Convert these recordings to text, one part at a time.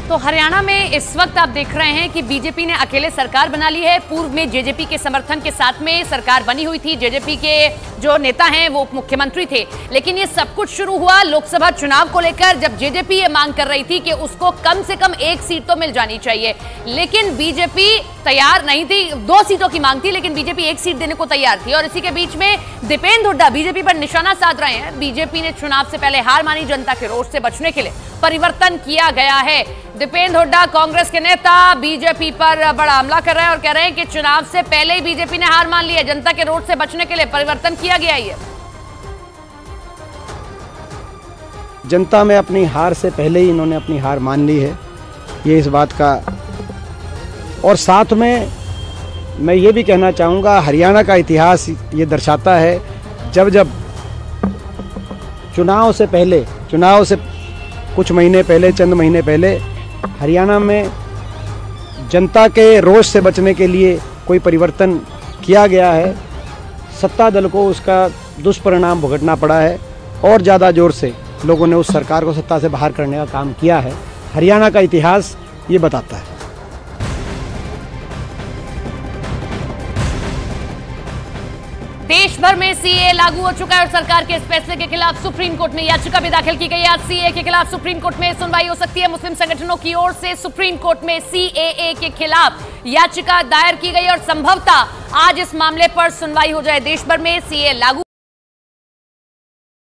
तो हरियाणा में इस वक्त आप देख रहे हैं कि बीजेपी ने अकेले सरकार बना ली है। पूर्व में जेजेपी के समर्थन के साथ में सरकार बनी हुई थी। जेजेपी के जो नेता हैं वो उप मुख्यमंत्री थे, लेकिन ये सब कुछ शुरू हुआ लोकसभा चुनाव को लेकर, जब जेजेपी ये मांग कर रही थी कि उसको कम से कम एक सीट तो मिल जानी चाहिए, लेकिन बीजेपी तैयार नहीं थी। 2 सीटों की मांग थी, लेकिन बीजेपी 1 सीट देने को तैयार थी। और इसी के बीच में दीपेंद्र हुड्डा बीजेपी पर निशाना साध रहे हैं। बीजेपी ने चुनाव से पहले हार मानी, जनता के रोष से बचने के लिए परिवर्तन किया गया है। दीपेंद्र हुड्डा कांग्रेस के नेता बीजेपी पर बड़ा हमला कर रहे हैं और कह रहे हैं कि चुनाव से पहले ही बीजेपी ने हार मान ली है, जनता के रोष से बचने के लिए परिवर्तन किया गया है। जनता में अपनी हार से पहले ही इन्होंने अपनी हार मान ली है, ये इस बात का। और साथ में मैं ये भी कहना चाहूँगा, हरियाणा का इतिहास ये दर्शाता है, जब जब चुनाव से कुछ महीने पहले, चंद महीने पहले हरियाणा में जनता के रोष से बचने के लिए कोई परिवर्तन किया गया है, सत्ता दल को उसका दुष्परिणाम भुगतना पड़ा है और ज़्यादा जोर से लोगों ने उस सरकार को सत्ता से बाहर करने का काम किया है। हरियाणा का इतिहास ये बताता है। देश भर में सीए लागू हो चुका है और सरकार के इस फैसले के खिलाफ सुप्रीम कोर्ट में याचिका भी दाखिल की गई है। आज सीए के खिलाफ सुप्रीम कोर्ट में सुनवाई हो सकती है। मुस्लिम संगठनों की ओर से सुप्रीम कोर्ट में सीएए के खिलाफ याचिका दायर की गई और संभवतः आज इस मामले पर सुनवाई हो जाए। देश भर में सीए लागू,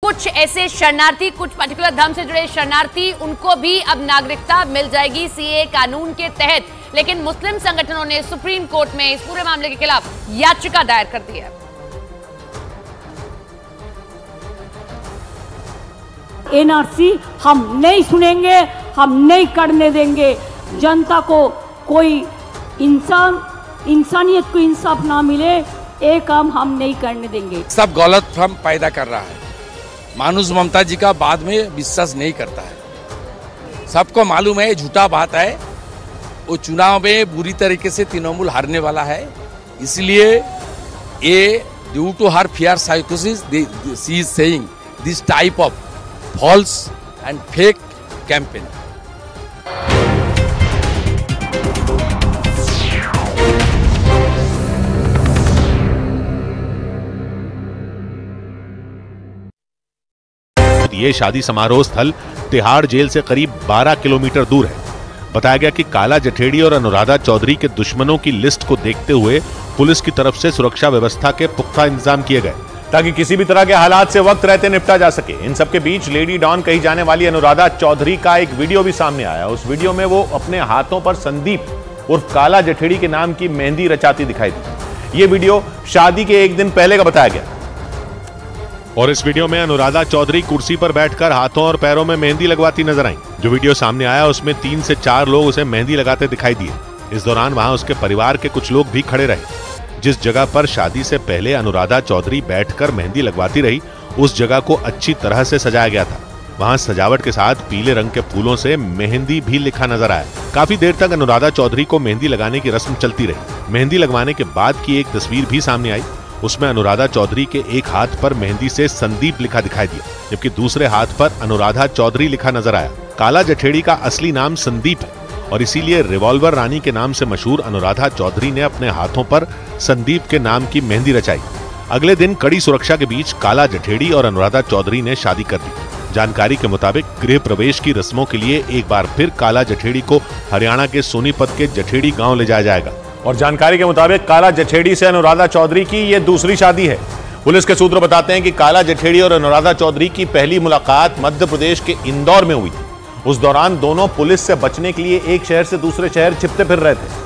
कुछ ऐसे शरणार्थी, कुछ पर्टिकुलर धर्म से जुड़े शरणार्थी, उनको भी अब नागरिकता मिल जाएगी सीए कानून के तहत। लेकिन मुस्लिम संगठनों ने सुप्रीम कोर्ट में इस पूरे मामले के खिलाफ याचिका दायर कर दी है। एनआरसी हम नहीं सुनेंगे, हम नहीं करने देंगे। जनता को कोई इंसानियत को इंसाफ ना मिले, ये काम हम नहीं करने देंगे। सब गलत भ्रम पैदा कर रहा है। मानुष ममता जी का बाद में विश्वास नहीं करता है। सबको मालूम है झूठा बात है। वो चुनाव में बुरी तरीके से तृणमूल हारने वाला है, इसलिए ये ड्यू टू हर फियर साइकोसिस she is saying this type of false and fake campaign. ये शादी समारोह स्थल तिहाड़ जेल से करीब 12 किलोमीटर दूर है। बताया गया कि काला जठेड़ी और अनुराधा चौधरी के दुश्मनों की लिस्ट को देखते हुए पुलिस की तरफ से सुरक्षा व्यवस्था के पुख्ता इंतजाम किए गए ताकि किसी भी तरह के हालात से वक्त रहते निपटा जा सके। इन सबके बीच लेडी डॉन कही जाने वाली अनुराधा चौधरी का एक वीडियो भी सामने आया। उस वीडियो में वो अपने हाथों पर संदीप उर्फ काला जठेड़ी के नाम की मेहंदी रचाती दिखाई दी। ये वीडियो शादी के एक दिन पहले का बताया गया और इस वीडियो में अनुराधा चौधरी कुर्सी पर बैठकर हाथों और पैरों में मेहंदी लगवाती नजर आई। जो वीडियो सामने आया उसमें 3 से 4 लोग उसे मेहंदी लगाते दिखाई दिए। इस दौरान वहां उसके परिवार के कुछ लोग भी खड़े रहे। जिस जगह पर शादी से पहले अनुराधा चौधरी बैठकर मेहंदी लगवाती रही, उस जगह को अच्छी तरह से सजाया गया था। वहां सजावट के साथ पीले रंग के फूलों से मेहंदी भी लिखा नजर आया। काफी देर तक अनुराधा चौधरी को मेहंदी लगाने की रस्म चलती रही। मेहंदी लगवाने के बाद की एक तस्वीर भी सामने आई। उसमें अनुराधा चौधरी के एक हाथ पर मेहंदी से संदीप लिखा दिखाई दिया, जबकि दूसरे हाथ पर अनुराधा चौधरी लिखा नजर आया। काला जठेड़ी का असली नाम संदीप है और इसीलिए रिवॉल्वर रानी के नाम से मशहूर अनुराधा चौधरी ने अपने हाथों पर संदीप के नाम की मेहंदी रचाई। अगले दिन कड़ी सुरक्षा के बीच काला जठेड़ी और अनुराधा चौधरी ने शादी कर दी। जानकारी के मुताबिक गृह प्रवेश की रस्मों के लिए एक बार फिर काला जठेड़ी को हरियाणा के सोनीपत के जठेड़ी गांव ले जाया जाएगा। और जानकारी के मुताबिक काला जठेड़ी से अनुराधा चौधरी की यह दूसरी शादी है। पुलिस के सूत्र बताते हैं कि काला जठेड़ी और अनुराधा चौधरी की पहली मुलाकात मध्य प्रदेश के इंदौर में हुई थी। उस दौरान दोनों पुलिस से बचने के लिए एक शहर से दूसरे शहर छिपते फिर रहे थे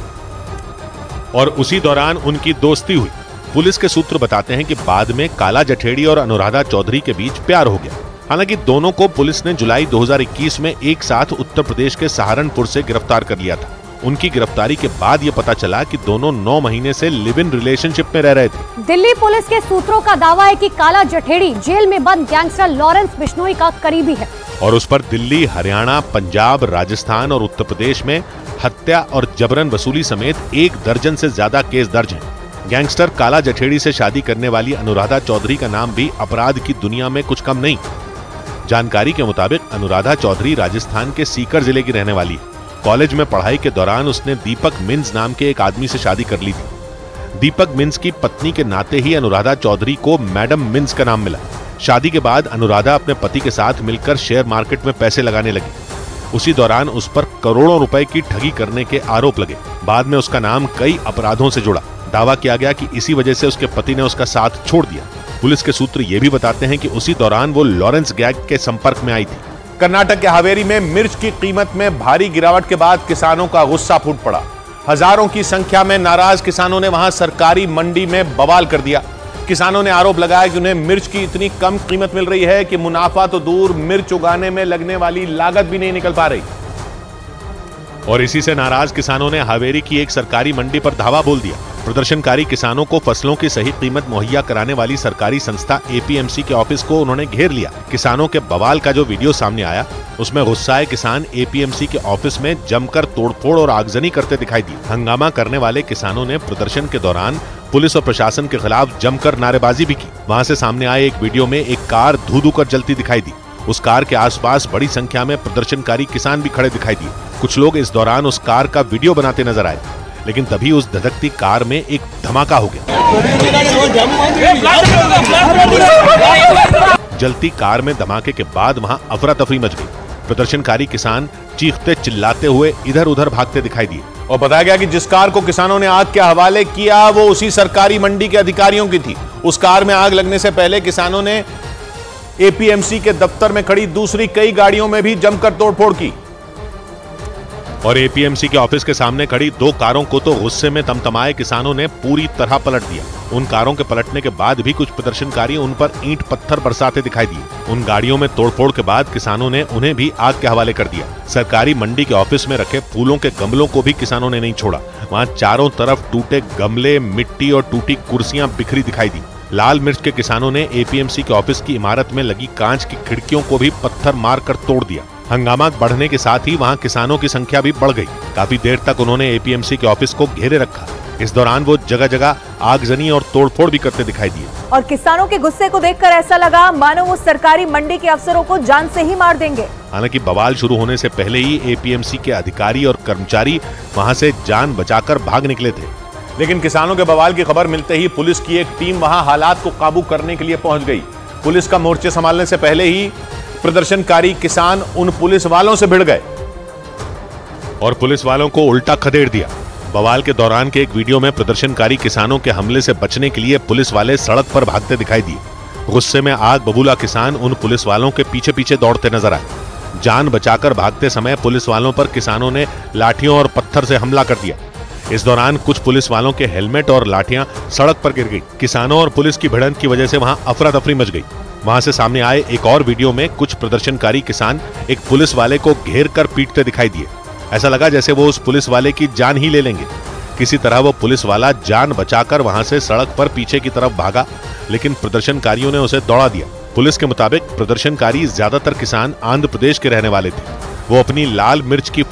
और उसी दौरान उनकी दोस्ती हुई। पुलिस के सूत्र बताते हैं कि बाद में काला जठेड़ी और अनुराधा चौधरी के बीच प्यार हो गया। हालांकि दोनों को पुलिस ने जुलाई 2021 में एक साथ उत्तर प्रदेश के सहारनपुर से गिरफ्तार कर लिया था। उनकी गिरफ्तारी के बाद ये पता चला कि दोनों 9 महीने से लिव इन रिलेशनशिप में रह रहे थे। दिल्ली पुलिस के सूत्रों का दावा है कि काला जठेड़ी जेल में बंद गैंगस्टर लॉरेंस बिश्नोई का करीबी है और उस पर दिल्ली, हरियाणा, पंजाब, राजस्थान और उत्तर प्रदेश में हत्या और जबरन वसूली समेत 1 दर्जन से ज्यादा केस दर्ज हैं। गैंगस्टर काला जठेड़ी से शादी करने वाली अनुराधा चौधरी का नाम भी अपराध की दुनिया में कुछ कम नहीं। जानकारी के मुताबिक अनुराधा चौधरी राजस्थान के सीकर जिले की रहने वाली है कॉलेज में पढ़ाई के दौरान उसने दीपक मिन्स नाम के एक आदमी से शादी कर ली थी। दीपक मिन्स की पत्नी के नाते ही अनुराधा चौधरी को मैडम मिन्स का नाम मिला। शादी के बाद अनुराधा अपने पति के साथ मिलकर शेयर मार्केट में पैसे लगाने लगी। उसी दौरान उस पर करोड़ों रुपए की ठगी करने के आरोप लगे। बाद में उसका नाम कई अपराधों से जुड़ा। दावा किया गया कि इसी वजह से उसके पति ने उसका साथ छोड़ दिया। पुलिस के सूत्र ये भी बताते हैं कि उसी दौरान वो लॉरेंस गैंग के संपर्क में आई थी। कर्नाटक के हावेरी में मिर्च की कीमत में भारी गिरावट के बाद किसानों का गुस्सा फूट पड़ा। हजारों की संख्या में नाराज किसानों ने वहां सरकारी मंडी में बवाल कर दिया। किसानों ने आरोप लगाया कि उन्हें मिर्च की इतनी कम कीमत मिल रही है कि मुनाफा तो दूर, मिर्च उगाने में लगने वाली लागत भी नहीं निकल पा रही। और इसी से नाराज किसानों ने हावेरी की एक सरकारी मंडी पर धावा बोल दिया। प्रदर्शनकारी किसानों को फसलों की सही कीमत मुहैया कराने वाली सरकारी संस्था एपीएमसी के ऑफिस को उन्होंने घेर लिया। किसानों के बवाल का जो वीडियो सामने आया उसमें गुस्साए किसान एपीएमसी के ऑफिस में जमकर तोड़फोड़ और आगजनी करते दिखाई दिए। हंगामा करने वाले किसानों ने प्रदर्शन के दौरान पुलिस और प्रशासन के खिलाफ जमकर नारेबाजी भी की। वहां से सामने आए एक वीडियो में एक कार धू-धू कर जलती दिखाई दी। उस कार के आसपास बड़ी संख्या में प्रदर्शनकारी किसान भी खड़े दिखाई दिए। कुछ लोग इस दौरान उस कार का वीडियो बनाते नजर आए, लेकिन तभी उस धधकती कार में एक धमाका हो गया। जलती कार में धमाके के बाद वहां अफरा तफरी मच गई। प्रदर्शनकारी किसान चीखते चिल्लाते हुए इधर उधर भागते दिखाई दिए। और बताया गया कि जिस कार को किसानों ने आग के हवाले किया वो उसी सरकारी मंडी के अधिकारियों की थी। उस कार में आग लगने से पहले किसानों ने एपीएमसी के दफ्तर में खड़ी दूसरी कई गाड़ियों में भी जमकर तोड़फोड़ की। और एपीएमसी के ऑफिस के सामने खड़ी 2 कारों को तो गुस्से में तमतमाए किसानों ने पूरी तरह पलट दिया। उन कारों के पलटने के बाद भी कुछ प्रदर्शनकारी उन पर ईंट पत्थर बरसाते दिखाई दिए। उन गाड़ियों में तोड़फोड़ के बाद किसानों ने उन्हें भी आग के हवाले कर दिया। सरकारी मंडी के ऑफिस में रखे फूलों के गमलों को भी किसानों ने नहीं छोड़ा। वहां चारों तरफ टूटे गमले, मिट्टी और टूटी कुर्सियां बिखरी दिखाई दी। लाल मिर्च के किसानों ने एपीएमसी के ऑफिस की इमारत में लगी कांच की खिड़कियों को भी पत्थर मारकर तोड़ दिया। हंगामा बढ़ने के साथ ही वहां किसानों की संख्या भी बढ़ गई। काफी देर तक उन्होंने एपीएमसी के ऑफिस को घेरे रखा। इस दौरान वो जगह जगह आगजनी और तोड़फोड़ भी करते दिखाई दिए। और किसानों के गुस्से को देखकर ऐसा लगा मानो वो सरकारी मंडी के अफसरों को जान से ही मार देंगे। हालांकि बवाल शुरू होने से पहले ही एपीएमसी के अधिकारी और कर्मचारी वहां से जान बचाकर भाग निकले थे। लेकिन किसानों के बवाल की खबर मिलते ही पुलिस की एक टीम वहां हालात को काबू करने के लिए पहुंच गई। पुलिस का मोर्चे संभालने से पहले ही प्रदर्शनकारी किसान उन पुलिस वालों से भिड़ गए और पुलिस वालों को उल्टा खदेड़ दिया। बवाल के दौरान के एक वीडियो में प्रदर्शनकारी किसानों के हमले से बचने के लिए पुलिस वाले सड़क पर भागते दिखाई दिए। गुस्से में आग बबूला किसान उन पुलिस वालों के पीछे पीछे दौड़ते नजर आए। जान बचाकर भागते समय पुलिस वालों पर किसानों ने लाठियों और पत्थर से हमला कर दिया। इस दौरान कुछ पुलिस वालों के हेलमेट और लाठियां सड़क पर गिर गई। किसानों और पुलिस की भिड़ंत की वजह से वहां अफरा तफरी मच गई। वहां से सामने आए एक और वीडियो में कुछ प्रदर्शनकारी किसान एक पुलिस वाले को घेर कर पीटते दिखाई दिए। ऐसा लगा जैसे वो उस पुलिस वाले की जान ही ले लेंगे। किसी तरह वो पुलिस वाला जान बचाकर वहां से सड़क पर पीछे की तरफ भागा, लेकिन प्रदर्शनकारियों ने उसे दौड़ा दिया। पुलिस के मुताबिक प्रदर्शनकारी ज्यादातर किसान आंध्र प्रदेश के रहने वाले थे। वो अपनी लाल मिर्च की